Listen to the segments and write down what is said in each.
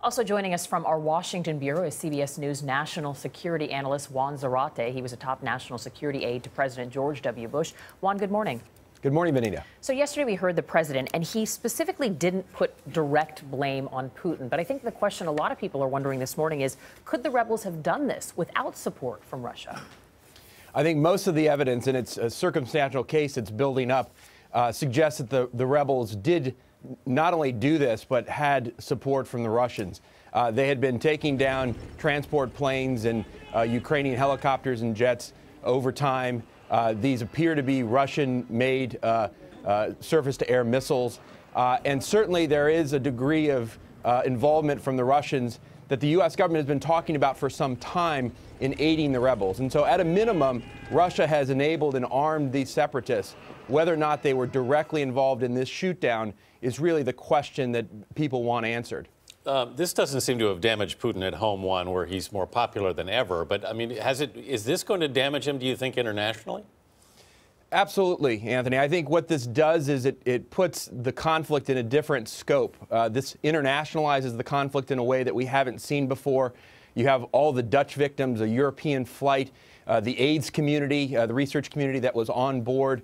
Also joining us from our Washington bureau is CBS News national security analyst Juan Zarate. He was a top national security aide to President George W. Bush. Juan, good morning. Good morning, Benita. So yesterday we heard the president, and he specifically didn't put direct blame on Putin. But I think the question a lot of people are wondering this morning is, could the rebels have done this without support from Russia? I think most of the evidence, and it's a circumstantial case that's building up, suggests that the rebels did not only do this, but had support from the Russians. They had been taking down transport planes and Ukrainian helicopters and jets over time. These appear to be Russian-made surface-to-air missiles. And certainly there is a degree of involvement from the Russians that the U.S. government has been talking about for some time in aiding the rebels. And so at a minimum, Russia has enabled and armed these separatists. Whether or not they were directly involved in this shootdown is really the question that people want answered. This doesn't seem to have damaged Putin at home, Juan, where he's more popular than ever. But, I mean, is this going to damage him, do you think, internationally? Absolutely, Anthony. I think what this does is it puts the conflict in a different scope. This internationalizes the conflict in a way that we haven't seen before. You have all the Dutch victims, a European flight, the AIDS community, the research community that was on board,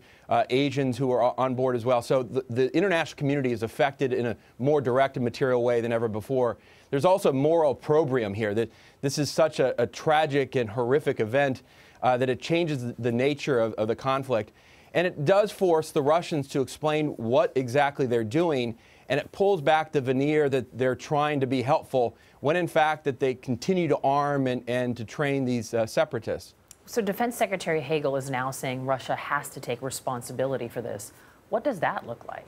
Asians who are on board as well. So the international community is affected in a more direct and material way than ever before. There's also moral opprobrium here, that this is such a tragic and horrific event that it changes the nature of the conflict. And it does force the Russians to explain what exactly they're doing, and it pulls back the veneer that they're trying to be helpful when in fact that they continue to arm and to train these separatists. So Defense Secretary Hagel is now saying Russia has to take responsibility for this. What does that look like?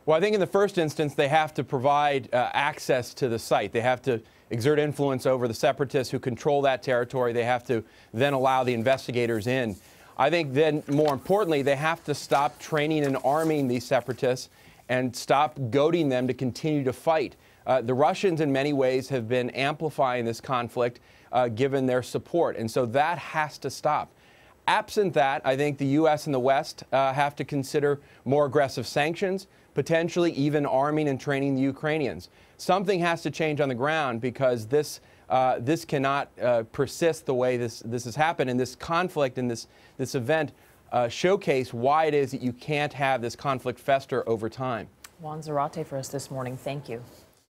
Well, I think in the first instance, they have to provide access to the site. They have to exert influence over the separatists who control that territory. They have to then allow the investigators in. I think then, more importantly, they have to stop training and arming these separatists and stop goading them to continue to fight. The Russians, in many ways, have been amplifying this conflict given their support, and so that has to stop. Absent that, I think the U.S. and the West have to consider more aggressive sanctions, potentially even arming and training the Ukrainians. Something has to change on the ground because this cannot persist the way this has happened, and this conflict and this event showcase why it is that you can't have this conflict fester over time. Juan Zarate for us this morning. Thank you.